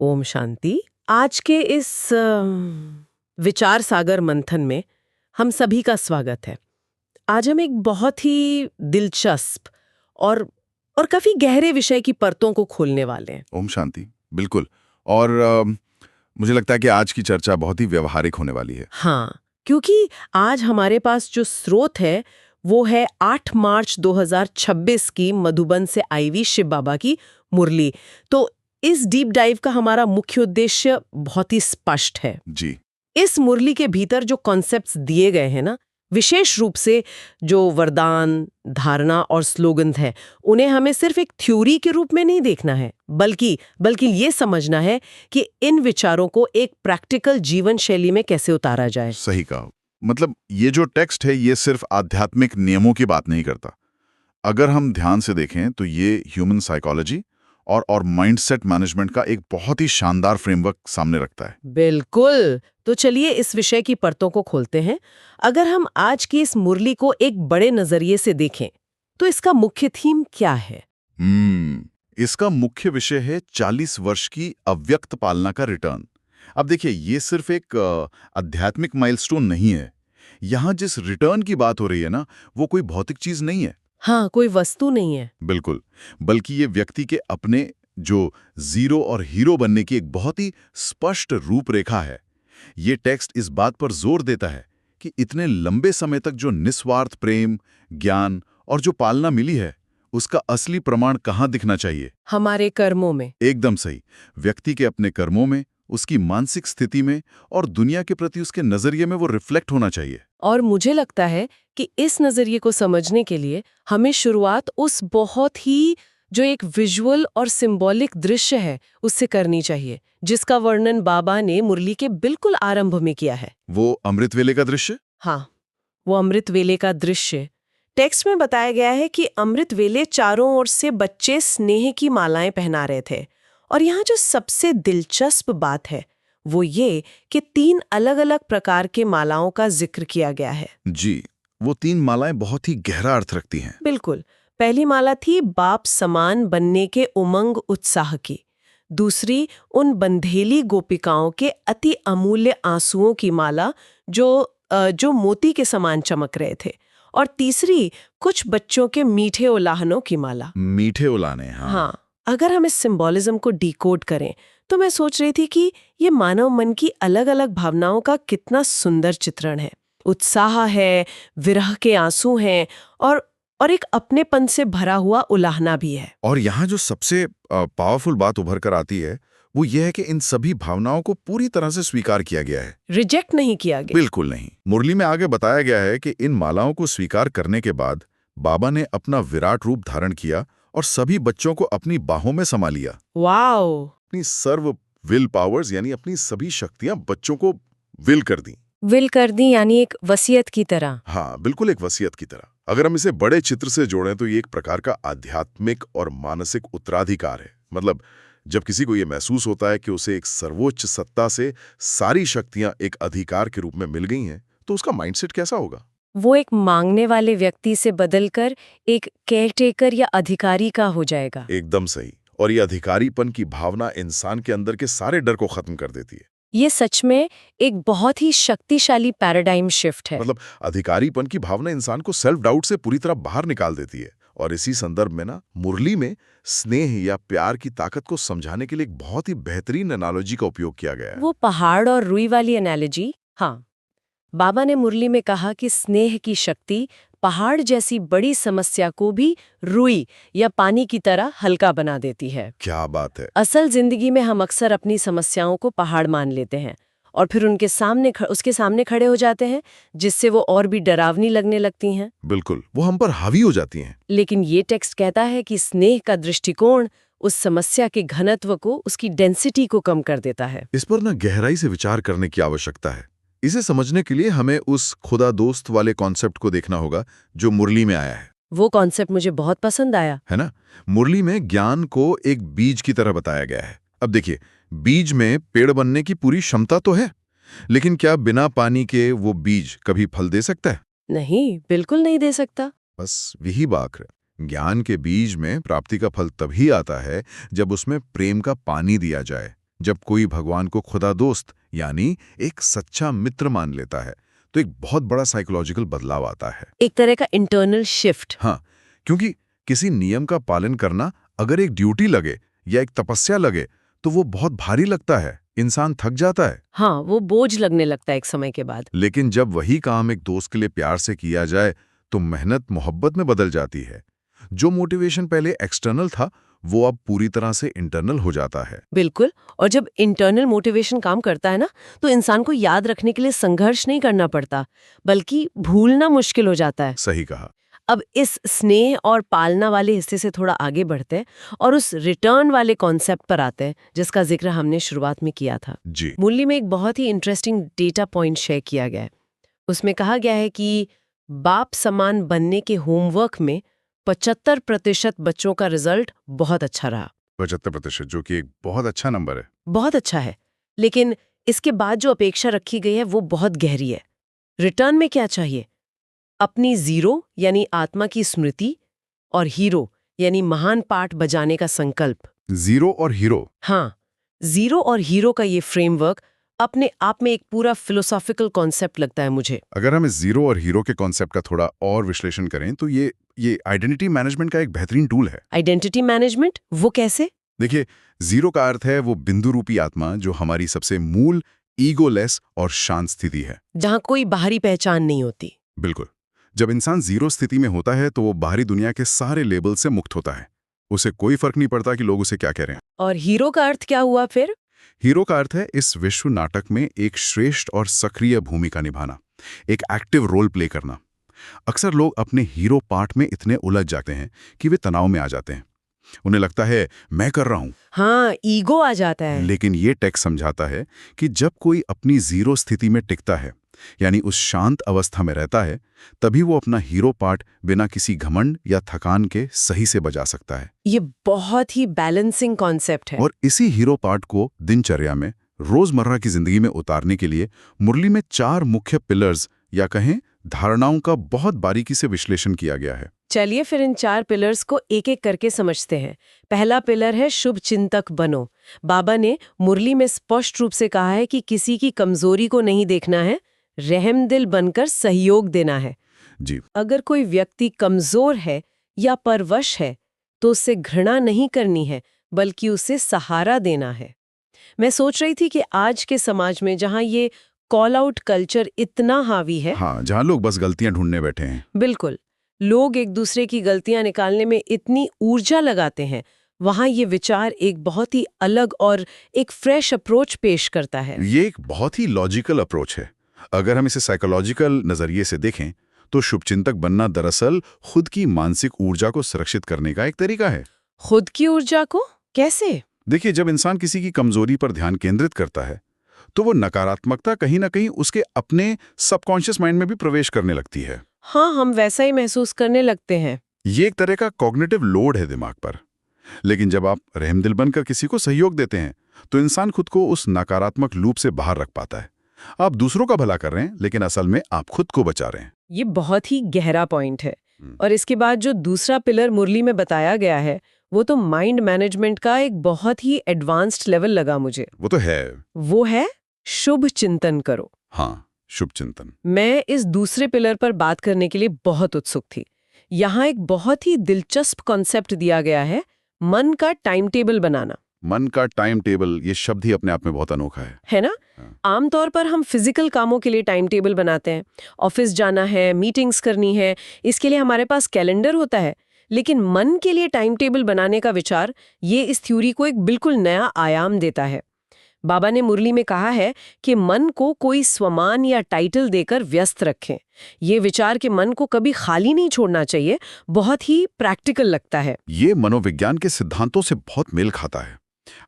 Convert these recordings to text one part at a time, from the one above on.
ओम शांति। आज के इस विचार सागर मंथन में हम सभी का स्वागत है। आज हम एक बहुत ही दिलचस्प और काफी गहरे विषय की परतों को खोलने वाले हैं। ओम शांति। बिल्कुल। और मुझे लगता है कि आज की चर्चा बहुत ही व्यवहारिक होने वाली है। हाँ, क्योंकि आज हमारे पास जो स्रोत है वो है 8 मार्च 2026 की मधुबन से आई हुई शिव बाबा की मुरली। तो इस डीप डाइव का हमारा मुख्य उद्देश्य बहुत ही स्पष्ट है। जी। इस मुरली के भीतर जो कॉन्सेप्ट्स दिए गए हैं ना, विशेष रूप से जो वरदान, धारणा और स्लोगन है, उन्हें हमें सिर्फ एक थ्योरी के रूप में नहीं देखना है, बल्कि ये समझना है कि इन विचारों को एक प्रैक्टिकल जीवन शैली में कैसे उतारा जाए। सही कहा। मतलब ये जो टेक्स्ट है ये सिर्फ आध्यात्मिक नियमों की बात नहीं करता। अगर हम ध्यान से देखें तो ये ह्यूमन साइकोलॉजी और माइंडसेट मैनेजमेंट का एक बहुत ही शानदार फ्रेमवर्क सामने रखता है। बिल्कुल। तो चलिए इस विषय की परतों को खोलते हैं। अगर हम आज की इस मुरली को एक बड़े नजरिए से देखें, तो इसका मुख्य थीम क्या है? इसका मुख्य विषय है 40 वर्ष की अव्यक्त पालना का रिटर्न। अब देखिए, ये सिर्फ एक आध्यात्मिक माइलस्टोन नहीं है। यहाँ जिस रिटर्न की बात हो रही है ना, वो कोई भौतिक चीज नहीं है। हाँ, कोई वस्तु नहीं है। बिल्कुल। बल्कि ये व्यक्ति के अपने जो जीरो और हीरो बनने की एक बहुत ही स्पष्ट रूपरेखा है। ये टेक्स्ट इस बात पर जोर देता है कि इतने लंबे समय तक जो निस्वार्थ प्रेम, ज्ञान और जो पालना मिली है, उसका असली प्रमाण कहाँ दिखना चाहिए? हमारे कर्मों में। एकदम सही। व्यक्ति के अपने कर्मों में, उसकी मानसिक स्थिति में और दुनिया के प्रति उसके नजरिए में वो रिफ्लेक्ट होना चाहिए। और मुझे लगता है कि इस नजरिए को समझने के लिए हमें शुरुआत उस बहुत ही जो एक विजुअल और सिंबॉलिक दृश्य है उससे करनी चाहिए, जिसका वर्णन बाबा ने मुरली के बिल्कुल आरंभ में किया है। वो अमृत वेले का दृश्य? हाँ, वो अमृत वेले का दृश्य। टेक्स्ट में बताया गया है कि अमृत वेले चारों ओर से बच्चे स्नेह की मालाएं पहना रहे थे। और यहाँ जो सबसे दिलचस्प बात है वो ये कि 3 अलग-अलग प्रकार के मालाओं का जिक्र किया गया है। जी, वो 3 मालाएं बहुत ही गहरा अर्थ रखती हैं। बिल्कुल। पहली माला थी बाप समान बनने के उमंग उत्साह की। दूसरी उन बंधेली गोपिकाओं के अति अमूल्य आंसुओं की माला जो मोती के समान चमक रहे थे। और तीसरी कुछ बच्चों के मीठे उलाहनों की माला। मीठे उलाने, हाँ। हाँ, अगर हम इस सिंबोलिज्म को डिकोड करें तो मैं सोच रही थी कि ये मानव मन की अलग-अलग भावनाओं का कितना सुंदर चित्रण है। उत्साह है, विरह के आंसू हैं और एक अपनेपन से भरा हुआ उलाहना भी है। और यहाँ जो सबसे पावरफुल बात उभर कर आती है वो ये है कि इन सभी भावनाओं को पूरी तरह से स्वीकार किया गया है। रिजेक्ट नहीं किया गया। बिल्कुल नहीं। मुरली में आगे बताया गया है कि इन मालाओं को स्वीकार करने के बाद बाबा ने अपना विराट रूप धारण किया और सभी बच्चों को अपनी बाहों में समा लिया। वाओ! अपनी सर्व विल पावर्स यानी अपनी सभी शक्तियां बच्चों को विल कर दी। विल कर दी यानी एक वसीयत की तरह। हाँ, बिल्कुल एक वसीयत की तरह। अगर हम इसे बड़े चित्र से जोड़ें तो ये एक प्रकार का आध्यात्मिक और मानसिक उत्तराधिकार है। मतलब जब किसी को ये महसूस होता है कि उसे एक सर्वोच्च सत्ता से सारी शक्तियां एक अधिकार के रूप में मिल गई हैं, तो उसका माइंडसेट कैसा होगा? वो एक मांगने वाले व्यक्ति से बदलकर एक केयरटेकर या अधिकारी का हो जाएगा। एकदम सही। और ये अधिकारीपन की भावना इंसान के अंदर के सारे डर को खत्म कर देती है। ये सच में एक बहुत ही शक्तिशाली पैराडाइम शिफ्ट है। मतलब अधिकारीपन की भावना इंसान को सेल्फ डाउट से पूरी तरह बाहर निकाल देती है। और इसी संदर्भ में ना मुरली में स्नेह या प्यार की ताकत को समझाने के लिए एक बहुत ही बेहतरीन एनालॉजी का उपयोग किया गया है। वो पहाड़ और रुई वाली एनालॉजी। हाँ, बाबा ने मुरली में कहा कि स्नेह की शक्ति पहाड़ जैसी बड़ी समस्या को भी रुई या पानी की तरह हल्का बना देती है। क्या बात है। असल जिंदगी में हम अक्सर अपनी समस्याओं को पहाड़ मान लेते हैं और फिर उसके सामने खड़े हो जाते हैं, जिससे वो और भी डरावनी लगने लगती हैं। बिल्कुल, वो हम पर हावी हो जाती हैं। लेकिन ये टेक्स्ट कहता है कि स्नेह का दृष्टिकोण उस समस्या के घनत्व को, उसकी डेंसिटी को कम कर देता है। इस पर ना गहराई से विचार करने की आवश्यकता है। इसे समझने के लिए हमें उस खुदा दोस्त वाले कॉन्सेप्ट को देखना होगा जो मुरली में आया है। वो कॉन्सेप्ट मुझे बहुत पसंद आया। है ना? मुरली में ज्ञान को एक बीज की तरह बताया गया है। अब देखिए, बीज में पेड़ बनने की पूरी क्षमता तो है, लेकिन क्या बिना पानी के वो बीज कभी फल दे सकता है? नहीं, बिल्कुल नहीं दे सकता। बस यही बात है। ज्ञान के बीज में प्राप्ति का फल तभी आता है जब उसमें प्रेम का पानी दिया जाए, जब कोई भगवान को खुदा दोस्त यानी एक सच्चा मित्र मान लेता है तो एक बहुत बड़ा साइकोलॉजिकल बदलाव आता है। एक तरह का इंटरनल शिफ्ट। हाँ, क्योंकि किसी नियम का पालन करना अगर एक ड्यूटी लगे या एक तपस्या लगे तो वो बहुत भारी लगता है, इंसान थक जाता है। हाँ, वो बोझ लगने लगता है एक समय के बाद। लेकिन जब वही काम एक दोस्त के लिए प्यार से किया जाए तो मेहनत मोहब्बत में बदल जाती है। जो मोटिवेशन पहले एक्सटर्नल था वो अब पूरी तरह से इंटरनल हो जाता है। बिल्कुल। और जब इंटरनल मोटिवेशन काम करता है ना, तो इंसान को याद रखने के लिए संघर्ष नहीं करना पड़ता, बल्कि भूलना मुश्किल हो जाता है। सही कहा। अब इस स्नेह और पालना वाले हिस्से से थोड़ा आगे बढ़ते हैं और उस रिटर्न वाले कॉन्सेप्ट पर आते हैं जिसका जिक्र हमने शुरुआत में किया था। जी। मुरली में एक बहुत ही इंटरेस्टिंग डेटा पॉइंट शेयर किया गया है। उसमें कहा गया है कि बाप समान बनने के होमवर्क में 75% बच्चों का रिजल्ट बहुत अच्छा रहा। 75%, जो कि एक बहुत अच्छा नंबर है। बहुत अच्छा है, लेकिन इसके बाद जो अपेक्षा रखी गई है वो बहुत गहरी है। रिटर्न में क्या चाहिए? अपनी जीरो यानी आत्मा की स्मृति और हीरो यानी महान पाठ बजाने का संकल्प। जीरो और हीरो। हाँ, जीरो और हीरो का ये फ्रेमवर्क अपने आप में एक पूरा फिलोसॉफिकल कॉन्सेप्ट लगता है मुझे। अगर हम इस जीरो और हीरो के कॉन्सेप्ट का थोड़ा और विश्लेषण करें तो ये आइडेंटिटी मैनेजमेंट का एक बेहतरीन टूल है। आइडेंटिटी मैनेजमेंट, वो कैसे? देखिए, जीरो का अर्थ है वो बिंदु रूपी आत्मा जो हमारी सबसे मूल, ईगोलेस और शांत स्थिति है, जहाँ कोई बाहरी पहचान नहीं होती। बिल्कुल। जब इंसान जीरो स्थिति में होता है तो वो बाहरी दुनिया के सारे लेबल से मुक्त होता है। उसे कोई फर्क नहीं पड़ता कि लोग उसे क्या कह रहे हैं। और हीरो का अर्थ क्या हुआ फिर? हीरो का अर्थ है इस विश्व नाटक में एक श्रेष्ठ और सक्रिय भूमिका निभाना, एक एक्टिव रोल प्ले करना। अक्सर लोग अपने हीरो पार्ट में इतने उलझ जाते हैं कि वे तनाव में आ जाते हैं। उन्हें लगता है मैं कर रहा हूं। हाँ, ईगो आ जाता है। लेकिन ये टेक्स्ट समझाता है कि जब कोई अपनी जीरो स्थिति में टिकता है, यानी उस शांत अवस्था में रहता है, तभी वो अपना हीरो पार्ट बिना किसी घमंड या थकान के सही से बजा सकता है। ये बहुत ही बैलेंसिंग कॉन्सेप्ट है। और इसी हीरो पार्ट को दिनचर्या में, रोजमर्रा की जिंदगी में उतारने के लिए मुरली में 4 मुख्य पिलर्स या कहें धारणाओं का बहुत बारीकी से विश्लेषण किया गया है। चलिए फिर इन 4 पिलर्स को एक एक करके समझते हैं। पहला पिलर है शुभ चिंतक बनो। बाबा ने मुरली में स्पष्ट रूप से कहा है कि किसी की कमजोरी को नहीं देखना है, रहमदिल बनकर सहयोग देना है। जी। अगर कोई व्यक्ति कमजोर है या परवश है तो उससे घृणा नहीं करनी है, बल्कि उसे सहारा देना है। मैं सोच रही थी कि आज के समाज में जहां ये कॉल आउट कल्चर इतना हावी है, हाँ, जहाँ लोग बस गलतियां ढूंढने बैठे हैं। बिल्कुल, लोग एक दूसरे की गलतियां निकालने में इतनी ऊर्जा लगाते हैं, वहां ये विचार एक बहुत ही अलग और एक फ्रेश अप्रोच पेश करता है। ये एक बहुत ही लॉजिकल अप्रोच है। अगर हम इसे साइकोलॉजिकल नजरिए से देखें तो शुभचिंतक बनना दरअसल खुद की मानसिक ऊर्जा को सुरक्षित करने का एक तरीका है। खुद की ऊर्जा को कैसे? देखिए, जब इंसान किसी की कमजोरी पर ध्यान केंद्रित करता है तो वो नकारात्मकता कहीं ना कहीं उसके अपने सबकॉन्शियस माइंड में भी प्रवेश करने लगती है। हाँ, हम वैसा ही महसूस करने लगते हैं। ये एक तरह का कॉग्निटिव लोड है दिमाग पर। लेकिन जब आप रहमदिल बनकर किसी को सहयोग देते हैं तो इंसान खुद को उस नकारात्मक लूप से बाहर रख पाता है। आप दूसरों का भला कर रहे हैं, लेकिन असल में आप खुद को बचा रहे हैं। ये बहुत ही गहरा पॉइंट है। और इसके बाद जो दूसरा पिलर मुरली में बताया गया है, वो तो माइंड मैनेजमेंट का एक बहुत ही एडवांस्ड लेवल लगा मुझे। वो तो है। वो है शुभ चिंतन करो। हाँ, शुभ चिंतन। मैं इस दूसरे पिलर पर बात करने के लिए बहुत उत्सुक थी। यहाँ एक बहुत ही दिलचस्प कॉन्सेप्ट दिया गया है, मन का टाइम टेबल बनाना। मन का टाइम टेबल, ये शब्द ही अपने आप में बहुत अनोखा है ना? हाँ। आमतौर पर हम फिजिकल कामों के लिए टाइम टेबल बनाते हैं। ऑफिस जाना है, मीटिंग्स करनी है, इसके लिए हमारे पास कैलेंडर होता है। लेकिन मन के लिए टाइम टेबल बनाने का विचार, ये इस थ्योरी को एक बिल्कुल नया आयाम देता है। बाबा ने मुरली में कहा है कि मन को कोई स्वमान या टाइटल देकर व्यस्त रखें। ये विचार के मन को कभी खाली नहीं छोड़ना चाहिए, बहुत ही प्रैक्टिकल लगता है। ये मनोविज्ञान के सिद्धांतों से बहुत मेल खाता है।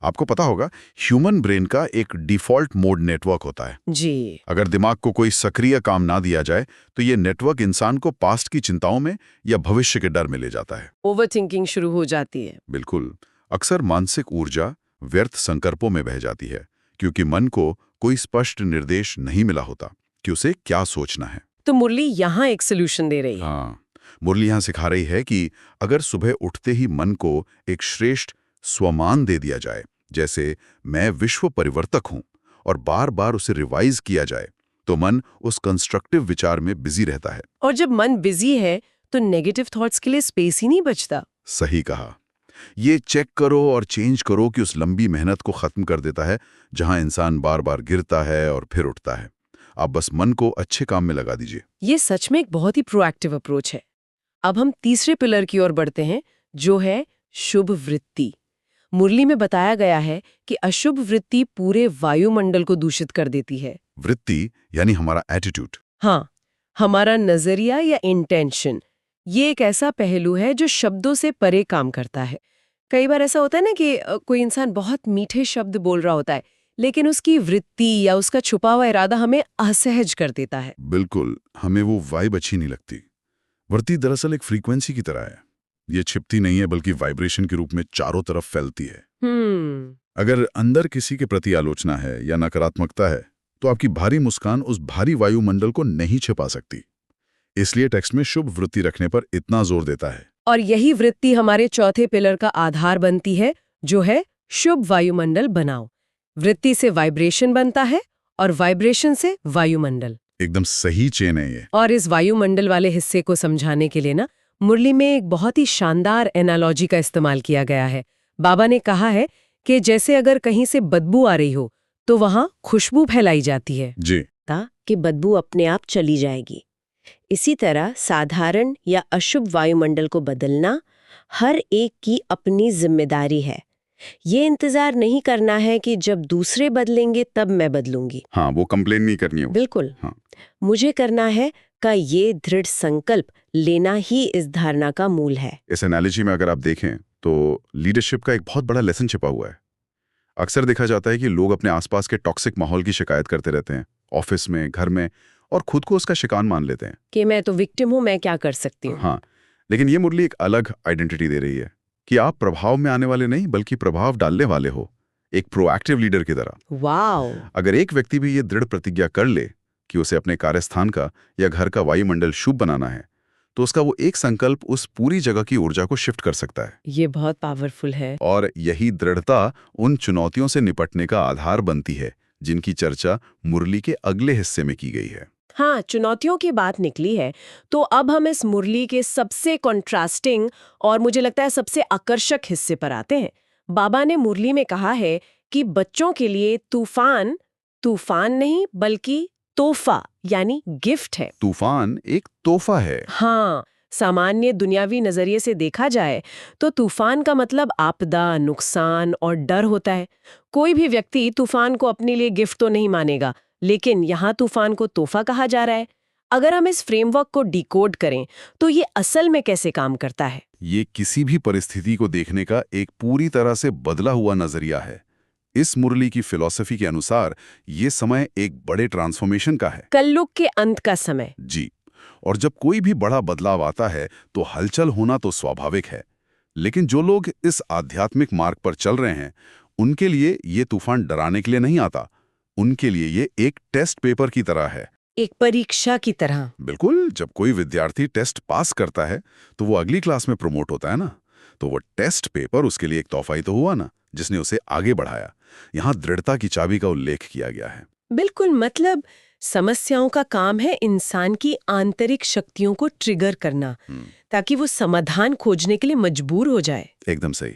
आपको पता होगा, ह्यूमन ब्रेन का एक डिफॉल्ट मोड नेटवर्क होता है। जी। अगर दिमाग को कोई सक्रिय काम ना दिया जाए तो ये नेटवर्क इंसान को पास्ट की चिंताओं में या भविष्य के डर में ले जाता है। ओवरथिंकिंग शुरू हो जाती है। बिल्कुल। अक्सर मानसिक ऊर्जा व्यर्थ संकल्पों में बह जाती है क्योंकि मन को कोई स्पष्ट निर्देश नहीं मिला होता कि उसे क्या सोचना है। तो मुरली यहाँ एक सोल्यूशन दे रही है। हाँ, मुरली यहाँ सिखा रही है कि अगर सुबह उठते ही मन को एक श्रेष्ठ स्वमान दे दिया जाए, जैसे मैं विश्व परिवर्तक हूं, और बार बार उसे रिवाइज किया जाए, तो मन उस कंस्ट्रक्टिव विचार में बिजी रहता है। और जब मन बिजी है तो नेगेटिव थॉट्स के लिए स्पेस ही नहीं बचता। सही कहा। ये चेक करो और चेंज करो कि उस लंबी मेहनत को खत्म कर देता है, जहां इंसान बार बार गिरता है और फिर उठता है। आप बस मन को अच्छे काम में लगा दीजिए। ये सच में एक बहुत ही प्रोएक्टिव अप्रोच है। अब हम तीसरे पिलर की ओर बढ़ते हैं, जो है शुभ वृत्ति। मुरली में बताया गया है कि अशुभ वृत्ति पूरे वायुमंडल को दूषित कर देती है। वृत्ति यानी हमारा एटीट्यूड। हाँ, हमारा नजरिया या इंटेंशन, ये एक ऐसा पहलू है जो शब्दों से परे काम करता है। कई बार ऐसा होता है ना कि कोई इंसान बहुत मीठे शब्द बोल रहा होता है, लेकिन उसकी वृत्ति या उसका छुपा हुआ इरादा हमें असहज कर देता है। बिल्कुल, हमें वो वाइब अच्छी नहीं लगती। वृत्ति दरअसल एक फ्रीक्वेंसी की तरह है। ये छिपती नहीं है, बल्कि वाइब्रेशन के रूप में चारों तरफ फैलती है। अगर अंदर किसी के प्रति आलोचना है या नकारात्मकता है, तो आपकी भारी मुस्कान उस भारी वायुमंडल को नहीं छिपा सकती। इसलिए टेक्स्ट में शुभ वृत्ति रखने पर इतना जोर देता है। और यही वृत्ति हमारे चौथे पिलर का आधार बनती है, जो है शुभ वायुमंडल बनाओ। वृत्ति से वाइब्रेशन बनता है और वाइब्रेशन से वायुमंडल। एकदम सही चेन है ये। और इस वायुमंडल वाले हिस्से को समझाने के लिए ना, मुरली में एक बहुत ही शानदार एनालॉजी का इस्तेमाल किया गया है। बाबा ने कहा है कि जैसे अगर कहीं से बदबू आ रही हो तो वहां खुशबू फैलाई जाती है जी। कि बदबू अपने आप चली जाएगी। इसी तरह साधारण या अशुभ वायुमंडल को बदलना हर एक की अपनी जिम्मेदारी है। ये इंतजार नहीं करना है कि जब दूसरे बदलेंगे तब मैं बदलूंगी। हाँ, वो कंप्लेन नहीं करनी है। बिल्कुल। हाँ। मुझे करना है का ये दृढ़ संकल्प लेना ही इस धारणा का मूल है। इस एनालॉजी में अगर आप देखें तो लीडरशिप का एक बहुत बड़ा लेसन छिपा हुआ है। अक्सर देखा जाता है कि लोग अपने आसपास के टॉक्सिक माहौल की शिकायत करते रहते हैं, ऑफिस में, घर में, और खुद को उसका शिकार मान लेते हैं कि मैं तो विक्टिम हूं, मैं क्या कर सकती हूँ। हाँ, लेकिन ये मुरली एक अलग आइडेंटिटी दे रही है कि आप प्रभाव में आने वाले नहीं, बल्कि प्रभाव डालने वाले हो, एक प्रोएक्टिव लीडर की तरह। वाओ! अगर एक व्यक्ति भी ये दृढ़ प्रतिज्ञा कर ले कि उसे अपने कार्यस्थान का या घर का वायुमंडल शुभ बनाना है, तो उसका वो एक संकल्प उस पूरी जगह की ऊर्जा को शिफ्ट कर सकता है। ये बहुत पावरफुल है। और यही दृढ़ता उन चुनौतियों से निपटने का आधार बनती है जिनकी चर्चा मुरली के अगले हिस्से में की गई है। हाँ, चुनौतियों की बात निकली है, तो अब हम इस मुरली के सबसे कॉन्ट्रास्टिंग और मुझे लगता है सबसे आकर्षक हिस्से पर आते हैं। बाबा ने मुरली में कहा है कि बच्चों के लिए तूफान तूफान नहीं बल्कि तोहफा यानी गिफ्ट है। तूफान एक तोहफा है। हाँ, सामान्य दुनियावी नजरिए से देखा जाए तो तूफान का मतलब आपदा, नुकसान और डर होता है। कोई भी व्यक्ति तूफान को अपने लिए गिफ्ट तो नहीं मानेगा, लेकिन यहाँ तूफान को तोहफा कहा जा रहा है। अगर हम इस फ्रेमवर्क को डिकोड करें तो ये असल में कैसे काम करता है? ये किसी भी परिस्थिति को देखने का एक पूरी तरह से बदला हुआ नजरिया है। इस मुरली की फिलॉसफी के अनुसार ये समय एक बड़े ट्रांसफॉर्मेशन का है, कलयुग के अंत का समय। जी। और जब कोई भी बड़ा बदलाव आता है तो हलचल होना तो स्वाभाविक है, लेकिन जो लोग इस आध्यात्मिक मार्ग पर चल रहे हैं उनके लिए ये तूफान डराने के लिए नहीं आता। उनके लिए ये एक टेस्ट पेपर की तरह है, एक परीक्षा की तरह। बिल्कुल। जब कोई विद्यार्थी टेस्ट पास करता है तो वो अगली क्लास में प्रमोट होता है ना, तो वो टेस्ट पेपर उसके लिए एक तोहफा ही तो हुआ ना, जिसने उसे आगे बढ़ाया। यहाँ दृढ़ता की चाबी का उल्लेख किया गया है। बिल्कुल, मतलब समस्याओं का काम है इंसान की आंतरिक शक्तियों को ट्रिगर करना, ताकि वो समाधान खोजने के लिए मजबूर हो जाए। एकदम सही।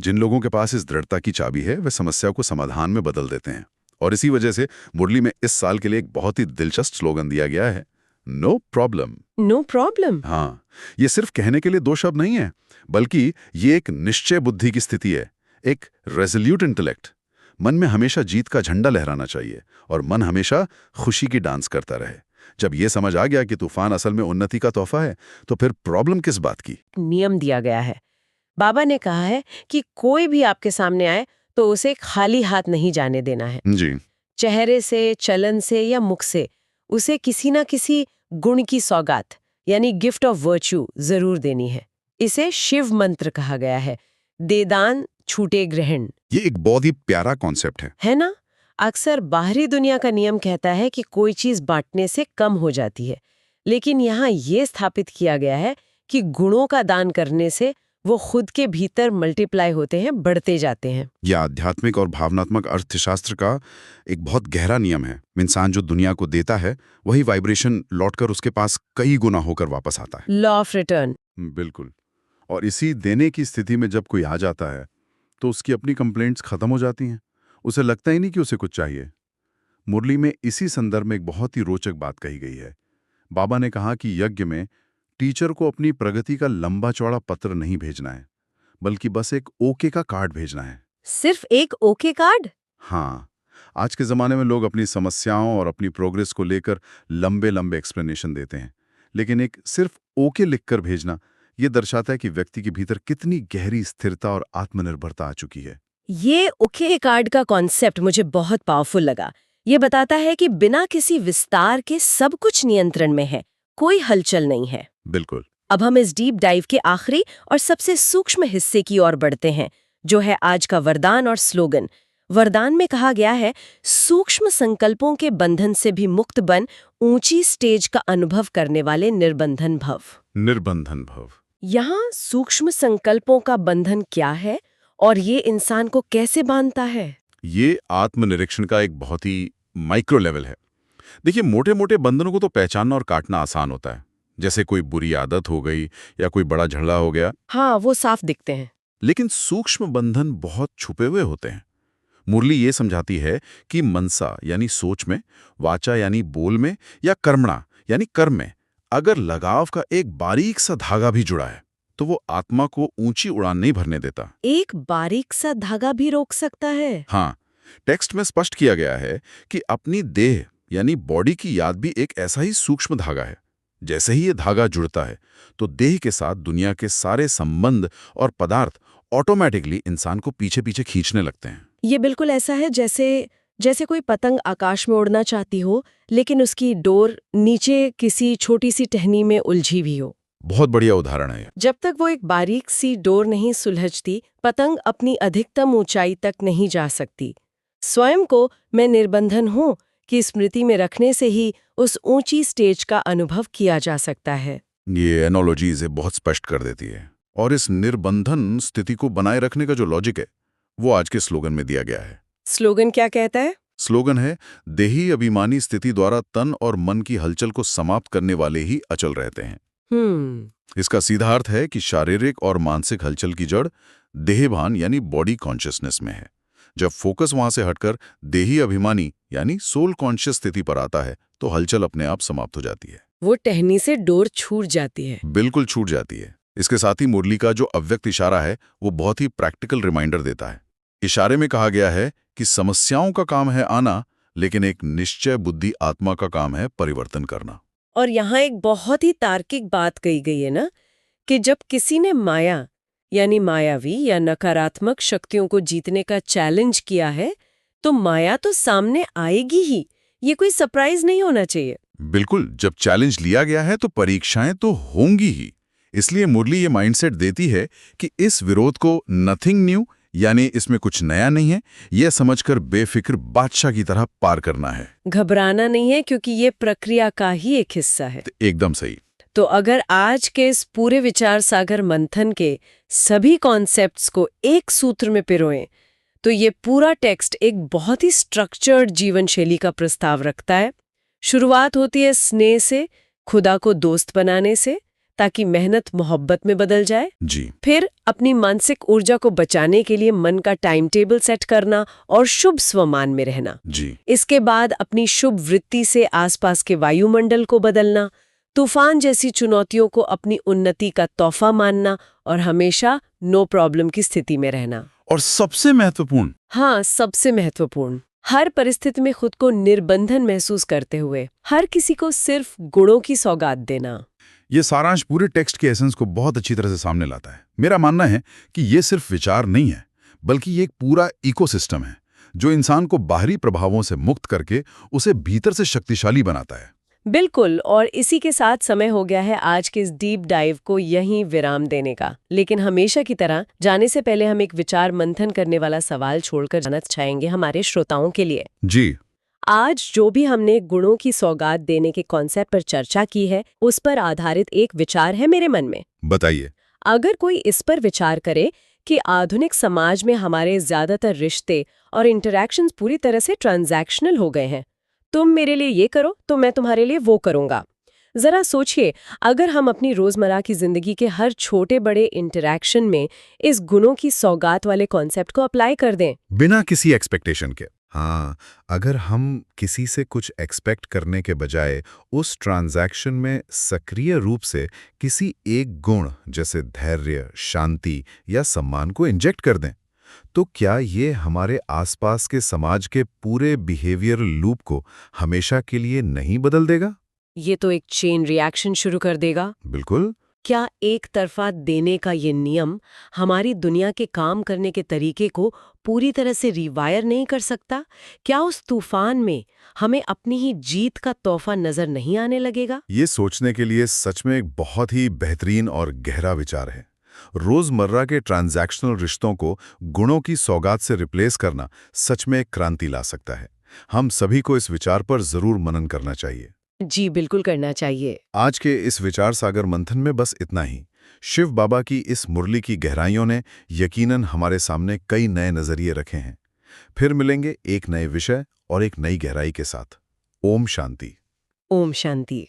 जिन लोगों के पास इस दृढ़ता की चाबी है वे समस्या को समाधान में बदल देते हैं। और इसी वजह से मुरली में इस साल के लिए एक बहुत ही दिलचस्प स्लोगन दिया गया है, नो प्रॉब्लम। No problem. हाँ, ये सिर्फ कहने के लिए दो शब्द नहीं है, बल्कि ये एक निश्चय बुद्धि की स्थिति है, एक रेजोल्यूट इंटेलेक्ट। मन में हमेशा जीत का झंडा लहराना चाहिए और मन हमेशा खुशी की डांस करता रहे। जब ये समझ आ गया कि तूफान असल में उन्नति का तोहफा है, तो फिर प्रॉब्लम किस बात की? नियम दिया गया है। बाबा ने कहा है कि कोई भी आपके सामने आए तो उसे खाली हाथ नहीं जाने देना है। जी। चेहरे से, चलन से या मुख से उसे किसी ना किसी गुण की सौगात यानी गिफ्ट ऑफ वर्च्यू जरूर देनी है। इसे शिव मंत्र कहा गया है, दे दान छूटे ग्रहण। ये एक बहुत ही प्यारा कॉन्सेप्ट है ना? अक्सर बाहरी दुनिया का नियम कहता है कि कोई चीज बांटने से कम हो जाती है, लेकिन यहाँ ये स्थापित किया गया है कि गुणों का दान करने से वो खुद के भीतर मल्टीप्लाई होते हैं, बढ़ते जाते हैं। यह आध्यात्मिक और भावनात्मक अर्थशास्त्र का एक बहुत गहरा नियम है। इंसान जो दुनिया को देता है वही वाइब्रेशन लौटकर उसके पास कई गुना होकर वापस आता है। Law of return. बिल्कुल। और इसी देने की स्थिति में जब कोई आ जाता है तो उसकी अपनी कंप्लेंट्स खत्म हो जाती हैं। उसे लगता ही नहीं कि उसे कुछ चाहिए। मुरली में इसी संदर्भ में एक बहुत ही रोचक बात कही गई है। बाबा ने कहा कि यज्ञ में टीचर को अपनी प्रगति का लंबा चौड़ा पत्र नहीं भेजना है, बल्कि बस एक ओके का कार्ड भेजना है। सिर्फ एक ओके कार्ड? हाँ, आज के ज़माने में लोग अपनी समस्याओं और अपनी प्रोग्रेस को लेकर लंबे लंबे एक्सप्लेनेशन देते हैं, लेकिन एक सिर्फ ओके लिखकर भेजना ये दर्शाता है कि व्यक्ति के भीतर कितनी गहरी स्थिरता और आत्मनिर्भरता आ चुकी है। ये ओके कार्ड का कॉन्सेप्ट मुझे बहुत पावरफुल लगा। ये बताता है कि बिना किसी विस्तार के सब कुछ नियंत्रण में है, कोई हलचल नहीं है। बिल्कुल। अब हम इस डीप डाइव के आखिरी और सबसे सूक्ष्म हिस्से की ओर बढ़ते हैं, जो है आज का वरदान और स्लोगन। वरदान में कहा गया है, सूक्ष्म संकल्पों के बंधन से भी मुक्त बन, ऊंची स्टेज का अनुभव करने वाले निर्बंधन भव। निर्बंधन भव। यहाँ सूक्ष्म संकल्पों का बंधन क्या है और ये इंसान को कैसे बांधता है? ये आत्मनिरीक्षण का एक बहुत ही माइक्रो लेवल है। देखिए, मोटे मोटे बंधनों को तो पहचानना और काटना आसान होता है, जैसे कोई बुरी आदत हो गई या कोई बड़ा झगड़ा हो गया। हाँ, वो साफ दिखते हैं। लेकिन सूक्ष्म बंधन बहुत छुपे हुए होते हैं। मुरली ये समझाती है कि मनसा यानी सोच में, वाचा यानी बोल में, या कर्मणा यानी कर्म में अगर लगाव का एक बारीक सा धागा भी जुड़ा है तो वो आत्मा को ऊंची उड़ान नहीं भरने देता। एक बारीक सा धागा भी रोक सकता है? हाँ, टेक्स्ट में स्पष्ट किया गया है कि अपनी देह यानी बॉडी की याद भी एक ऐसा ही सूक्ष्म धागा है। जैसे ही ये धागा जुड़ता है तो देह के साथ दुनिया के सारे संबंध और पदार्थ ऑटोमेटिकली इंसान को पीछे पीछे खींचने लगते हैं। ये बिल्कुल ऐसा है जैसे कोई पतंग आकाश में उड़ना चाहती हो, लेकिन उसकी डोर नीचे किसी छोटी सी टहनी में उलझी भी हो। बहुत बढ़िया उदाहरण है। जब तक वो एक बारीक सी डोर नहीं सुलझती, पतंग अपनी अधिकतम ऊंचाई तक नहीं जा सकती। स्वयं को मैं निर्बंधन हूँ कि स्मृति में रखने से ही उस ऊंची स्टेज का अनुभव किया जा सकता है। ये एनोलॉजी इसे बहुत स्पष्ट कर देती है। और इस निर्बंधन स्थिति को बनाए रखने का जो लॉजिक है वो आज के स्लोगन में दिया गया है। स्लोगन क्या कहता है? स्लोगन है, देही अभिमानी स्थिति द्वारा तन और मन की हलचल को समाप्त करने वाले ही अचल रहते हैं। इसका सीधा अर्थ है कि शारीरिक और मानसिक हलचल की जड़ देहभान यानी बॉडी कॉन्शियसनेस में है। जब फोकस वहां से हटकर देही अभिमानी यानी सोल कॉन्शियस स्थिति पर आता है तो हलचल अपने आप समाप्त हो जाती है। वो टहनी से डोर छूट जाती है। बिल्कुल छूट जाती है। इसके साथ ही मुरली का जो अव्यक्त इशारा है वो बहुत ही प्रैक्टिकल रिमाइंडर देता है। इशारे में कहा गया है कि समस्याओं का काम है आना, लेकिन एक निश्चय बुद्धि आत्मा का काम है परिवर्तन करना। और यहाँ एक बहुत ही तार्किक बात कही गई है ना, कि जब किसी ने माया यानी मायावी या नकारात्मक शक्तियों को जीतने का चैलेंज किया है तो माया तो सामने आएगी ही। ये कोई सरप्राइज नहीं होना चाहिए। बिल्कुल, जब चैलेंज लिया गया है तो परीक्षाएं तो होंगी ही। इसलिए मुरली ये माइंडसेट देती है कि इस विरोध को नथिंग न्यू यानी इसमें कुछ नया नहीं है, यह समझकर बेफिक्र बादशाह की तरह पार करना है। घबराना नहीं है, क्योंकि ये प्रक्रिया का ही एक हिस्सा है। एकदम सही। तो अगर आज के इस पूरे विचार सागर मंथन के सभी कॉन्सेप्ट्स को एक सूत्र में पिरोएं तो ये पूरा टेक्स्ट एक बहुत ही स्ट्रक्चर्ड जीवन शैली का प्रस्ताव रखता है। शुरुआत होती है स्नेह से, खुदा को दोस्त बनाने से, ताकि मेहनत मोहब्बत में बदल जाए जी। फिर अपनी मानसिक ऊर्जा को बचाने के लिए मन का टाइम टेबल सेट करना और शुभ स्वमान में रहना जी। इसके बाद अपनी शुभ वृत्ति से आसपास के वायुमंडल को बदलना, तूफान जैसी चुनौतियों को अपनी उन्नति का तोहफा मानना और हमेशा नो प्रॉब्लम की स्थिति में रहना। और सबसे महत्वपूर्ण, हाँ, सबसे महत्वपूर्ण, हर परिस्थिति में खुद को निर्बंधन महसूस करते हुए हर किसी को सिर्फ गुणों की सौगात देना। ये सारांश पूरे टेक्स्ट के एसेंस को बहुत अच्छी तरह से सामने लाता है। मेरा मानना है कि ये सिर्फ विचार नहीं है, बल्कि ये एक पूरा इकोसिस्टम है जो इंसान को बाहरी प्रभावों से मुक्त करके उसे भीतर से शक्तिशाली बनाता है। बिल्कुल, और इसी के साथ समय हो गया है आज के इस डीप डाइव को यहीं विराम देने का। लेकिन हमेशा की तरह जाने से पहले हम एक विचार मंथन करने वाला सवाल छोड़कर जाना चाहेंगे हमारे श्रोताओं के लिए। जी। आज जो भी हमने गुणों की सौगात देने के कॉन्सेप्ट पर चर्चा की है, उस पर आधारित एक विचार है मेरे मन में। बताइए। अगर कोई इस पर विचार करे कि आधुनिक समाज में हमारे ज्यादातर रिश्ते और इंटरैक्शंस पूरी तरह से ट्रांजैक्शनल हो गए हैं, तुम मेरे लिए ये करो तो मैं तुम्हारे लिए वो करूंगा। जरा सोचिए, अगर हम अपनी रोजमर्रा की जिंदगी के हर छोटे बड़े इंटरैक्शन में इस गुणों की सौगात वाले कॉन्सेप्ट को अप्लाई कर दें। बिना किसी एक्सपेक्टेशन के। हाँ, अगर हम किसी से कुछ एक्सपेक्ट करने के बजाय उस ट्रांजैक्शन में सक्रिय रूप से किसी एक गुण जैसे धैर्य, शांति या सम्मान को इंजेक्ट कर दें, तो क्या ये हमारे आसपास के समाज के पूरे बिहेवियरल लूप को हमेशा के लिए नहीं बदल देगा? ये तो एक चेन रिएक्शन शुरू कर देगा। बिल्कुल। क्या एक तरफा देने का ये नियम हमारी दुनिया के काम करने के तरीके को पूरी तरह से रिवायर नहीं कर सकता? क्या उस तूफान में हमें अपनी ही जीत का तोहफा नजर नहीं आने लगेगा? ये सोचने के लिए सच में एक बहुत ही बेहतरीन और गहरा विचार है। रोजमर्रा के ट्रांजैक्शनल रिश्तों को गुणों की सौगात से रिप्लेस करना सच में एक क्रांति ला सकता है। हम सभी को इस विचार पर जरूर मनन करना चाहिए। जी बिल्कुल करना चाहिए। आज के इस विचार सागर मंथन में बस इतना ही। शिव बाबा की इस मुरली की गहराइयों ने यकीनन हमारे सामने कई नए नजरिए रखे हैं। फिर मिलेंगे एक नए विषय और एक नई गहराई के साथ। ओम शांति। ओम शांति।